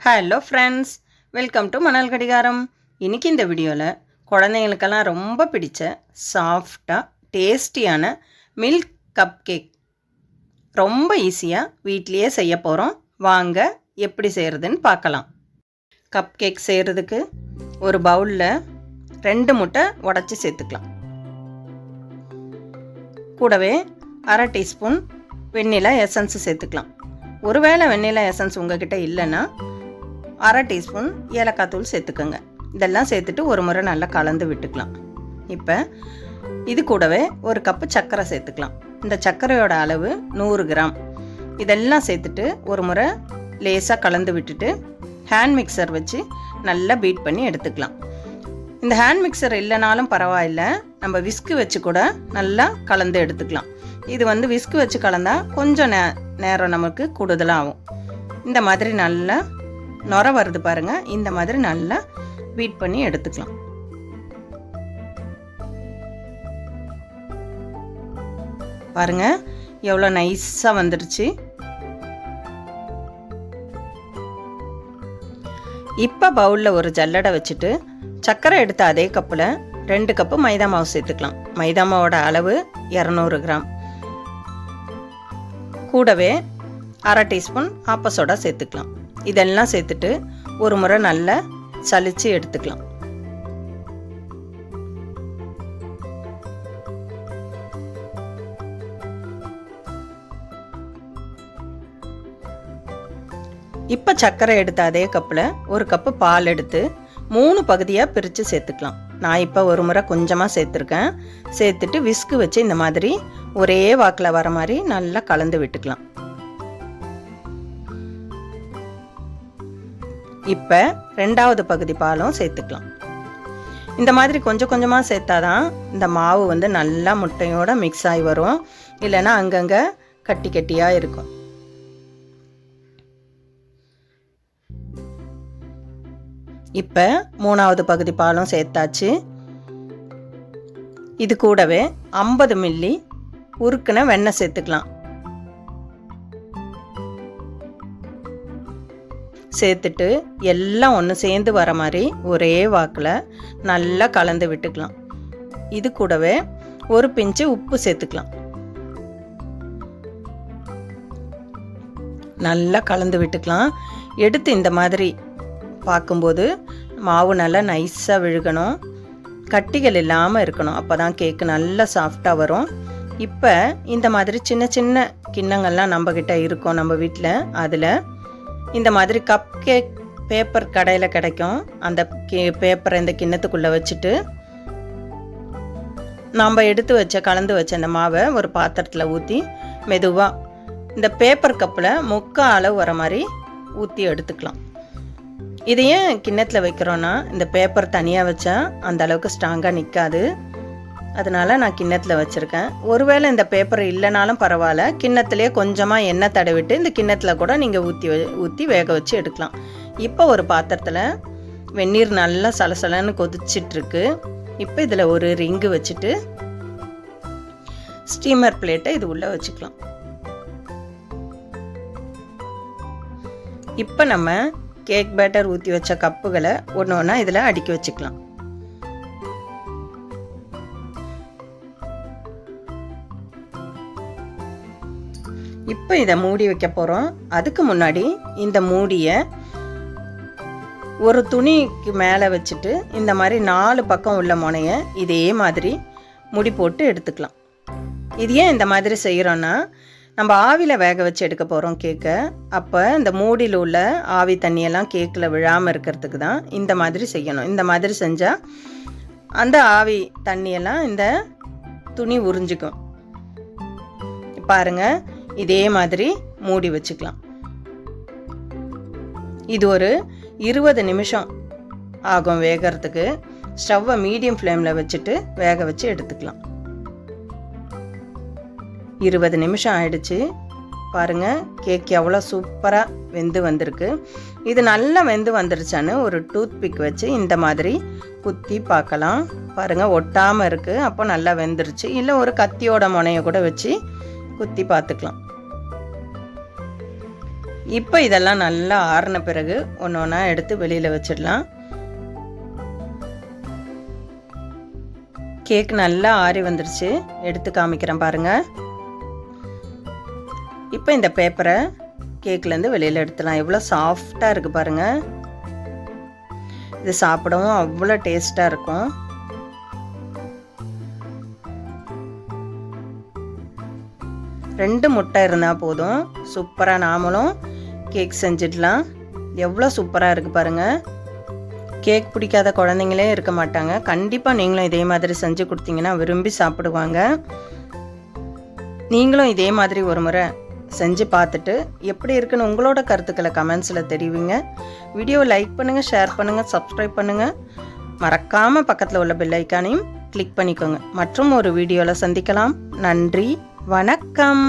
Hello friends, welcome to மணல் கடிகாரம். இன்றைக்கி இந்த வீடியோவில் குழந்தைங்களுக்கெல்லாம் ரொம்ப பிடிச்ச சாஃப்டாக டேஸ்டியான மில்க் கப் கேக் ரொம்ப ஈஸியாக வீட்லேயே செய்ய போகிறோம். வாங்க எப்படி செய்கிறதுன்னு பார்க்கலாம். கப் கேக் செய்கிறதுக்கு ஒரு பவுலில் 2 முட்டை உடச்சி சேர்த்துக்கலாம். கூடவே 1/2 டீஸ்பூன் வெண்ணிலா எசன்ஸ் சேர்த்துக்கலாம். ஒருவேளை வெண்ணிலா எசன்ஸ் உங்ககிட்ட இல்லைன்னா 1/2 டீஸ்பூன் ஏலக்காய் தூள் சேர்த்துக்கோங்க. இதெல்லாம் சேர்த்துட்டு ஒரு முறை நல்லா கலந்து விட்டுக்கலாம். இப்போ இது கூடவே ஒரு கப்பு சர்க்கரை சேர்த்துக்கலாம். இந்த சர்க்கரையோட அளவு 100 கிராம். இதெல்லாம் சேர்த்துட்டு ஒரு முறை லேசாக கலந்து விட்டுட்டு ஹேண்ட் மிக்சர் வச்சு நல்லா பீட் பண்ணி எடுத்துக்கலாம். இந்த ஹேண்ட் மிக்சர் இல்லைனாலும் பரவாயில்ல, நம்ம விஸ்கு வச்சு கூட நல்லா கலந்து எடுத்துக்கலாம். இது விஸ்கு வச்சு கலந்தால் கொஞ்சம் நேரம் நமக்கு கூடுதலாகும். இந்த மாதிரி நல்லா நுர வருது பாருங்கள், இந்த மாதிரி நல்லா பீட் பண்ணி எடுத்துக்கலாம். பாருங்க எவ்வளோ நைஸாக வந்துடுச்சு. இப்போ பவுலில் ஒரு ஜல்லடை வச்சுட்டு சர்க்கரை எடுத்த அதே கப்பில் 2 கப்பு மைதா மாவு சேர்த்துக்கலாம். மைதா மாவோட அளவு 200 கிராம். கூடவே 1/2 டீஸ்பூன் ஆப்ப சோடா சேர்த்துக்கலாம். இதெல்லாம் சேர்த்துட்டு ஒரு முறை நல்லா சலிச்சு எடுத்துக்கலாம். இப்போ சர்க்கரை எடுத்த அதே கப்பில் ஒரு கப்பு பால் எடுத்து 3 பகுதியாக பிரித்து சேர்த்துக்கலாம். நான் இப்போ ஒரு முறை கொஞ்சமாக சேர்த்துருக்கேன். சேர்த்துட்டு விஸ்கு வச்சு இந்த மாதிரி ஒரே வாக்கில் வர மாதிரி நல்லா கலந்து விட்டுக்கலாம். இப்போ 2வது பகுதி பாலும் சேர்த்துக்கலாம். இந்த மாதிரி கொஞ்சம் கொஞ்சமாக சேர்த்தாதான் இந்த மாவு நல்லா முட்டையோட மிக்ஸ் ஆகி வரும். இல்லைன்னா அங்கங்கே கட்டி கட்டியாக இருக்கும். இப்போ 3வது பகுதி பாலும் சேர்த்தாச்சு. இது கூடவே 50 மில்லி உருக்குன வெண்ணெய் சேர்த்துக்கலாம். சேர்த்துட்டு எல்லாம் ஒன்று சேர்ந்து வர மாதிரி ஒரே வாக்கில் நல்லா கலந்து விட்டுக்கலாம். இது கூடவே ஒரு பிஞ்சு உப்பு சேர்த்துக்கலாம். நல்லா கலந்து விட்டுக்கலாம். எடுத்து இந்த மாதிரி பார்க்கும்போது மாவு நல்லா நைஸாக விழுகணும், கட்டிகள் இல்லாமல் இருக்கணும். அப்போ தான் கேக்கு நல்லா சாஃப்டாக வரும். இப்போ இந்த மாதிரி சின்ன சின்ன கிண்ணங்கள்லாம் நம்மக்கிட்ட இருக்கும் நம்ம வீட்டில். அதில் இந்த மாதிரி கப் கேக் பேப்பர் கடையில் கிடைக்கும். அந்த பேப்பரை இந்த கிண்ணத்துக்குள்ளே வச்சுட்டு நாம் எடுத்து வச்ச கலந்து வச்ச அந்த மாவை ஒரு பாத்திரத்தில் ஊற்றி மெதுவாக இந்த பேப்பர் கப்பில் 3/4 அளவு வர மாதிரி ஊற்றி எடுத்துக்கலாம். இது ஏன் கிண்ணத்தில் வைக்கிறோன்னா, இந்த பேப்பர் தனியாக வச்சா அந்த அளவுக்கு ஸ்ட்ராங்காக நிற்காது. அதனால் நான் கிண்ணத்தில் வச்சுருக்கேன். ஒருவேளை இந்த பேப்பர் இல்லைனாலும் பரவாயில்ல, கிண்ணத்துலேயே கொஞ்சமாக எண்ணெய் தடவிட்டு இந்த கிண்ணத்தில் கூட நீங்கள் ஊற்றி வேக வச்சு எடுக்கலாம். இப்போ ஒரு பாத்திரத்தில் வெந்நீர் நல்லா சலசலன்னு கொதிச்சிட்ருக்கு. இப்போ இதில் ஒரு ரிங்கு வச்சுட்டு ஸ்டீமர் பிளேட்டை இது உள்ளே வச்சுக்கலாம். இப்போ நம்ம கேக் பேட்டர் ஊற்றி வச்ச கப்புகளை ஒன்று ஒன்றா இதில் அடுக்கி வச்சுக்கலாம். இப்போ இதை மூடி வைக்க போகிறோம். அதுக்கு முன்னாடி இந்த மூடியை ஒரு துணிக்கு மேலே வச்சுட்டு இந்த மாதிரி 4 பக்கம் உள்ள முனையை இதே மாதிரி முடி போட்டு எடுத்துக்கலாம். இது ஏன் இந்த மாதிரி செய்கிறோன்னா, நம்ம ஆவியில் வேக வச்சு எடுக்க போகிறோம் கேக்கை. அப்போ இந்த மூடியில் உள்ள ஆவி தண்ணியெல்லாம் கேக்கில் விழாமல் இருக்கிறதுக்கு தான் இந்த மாதிரி செய்யணும். இந்த மாதிரி செஞ்சால் அந்த ஆவி தண்ணியெல்லாம் இந்த துணி உறிஞ்சிக்கும். பாருங்கள், இதே மாதிரி மூடி வச்சுக்கலாம். இது ஒரு 20 நிமிஷம் ஆகும் வேகிறதுக்கு. ஸ்டவ்வை மீடியம் ஃப்ளேமில் வச்சுட்டு வேக வச்சு எடுத்துக்கலாம். 20 நிமிஷம் ஆயிடுச்சு. பாருங்கள், கேக் எவ்வளோ சூப்பராக வெந்து வந்திருக்கு. இது நல்லா வெந்து வந்துருச்சான்னு ஒரு டூத் பிக் வச்சு இந்த மாதிரி குத்தி பார்க்கலாம். பாருங்கள், ஒட்டாமல் இருக்குது. அப்போ நல்லா வெந்துருச்சு. இல்லை ஒரு கத்தியோட முனையை கூட வச்சு குத்தி பார்த்துக்கலாம். இப்போ இதெல்லாம் நல்லா ஆறின பிறகு ஒன்று ஒன்றா எடுத்து வெளியில் வச்சிடலாம். கேக் நல்லா ஆறி வந்துருச்சு, எடுத்து காமிக்கிறேன் பாருங்கள். இப்போ இந்த பேப்பரை கேக்லேருந்து வெளியில் எடுத்துலாம். எவ்வளோ சாஃப்டாக இருக்குது பாருங்கள். இது சாப்பிடவும் அவ்வளோ டேஸ்ட்டாக இருக்கும். ரெண்டு முட்டை இருந்தால் போதும், சூப்பராக நாமளும் கேக் செஞ்சிடலாம். எவ்வளோ சூப்பராக இருக்குது பாருங்கள். கேக் பிடிக்காத குழந்தைங்களே இருக்க மாட்டாங்க. கண்டிப்பாக நீங்களும் இதே மாதிரி செஞ்சு கொடுத்தீங்கன்னா விரும்பி சாப்பிடுவாங்க. நீங்களும் இதே மாதிரி ஒரு முறை செஞ்சு பார்த்துட்டு எப்படி இருக்குன்னு உங்களோட கருத்துக்களை கமெண்ட்ஸில் தெரிவிங்க. வீடியோவை லைக் பண்ணுங்கள், ஷேர் பண்ணுங்கள், சப்ஸ்கிரைப் பண்ணுங்கள். மறக்காமல் பக்கத்தில் உள்ள பெல் ஐக்கானையும் கிளிக் பண்ணிக்கோங்க. மற்றும் ஒரு வீடியோவில் சந்திக்கலாம். நன்றி, வணக்கம்.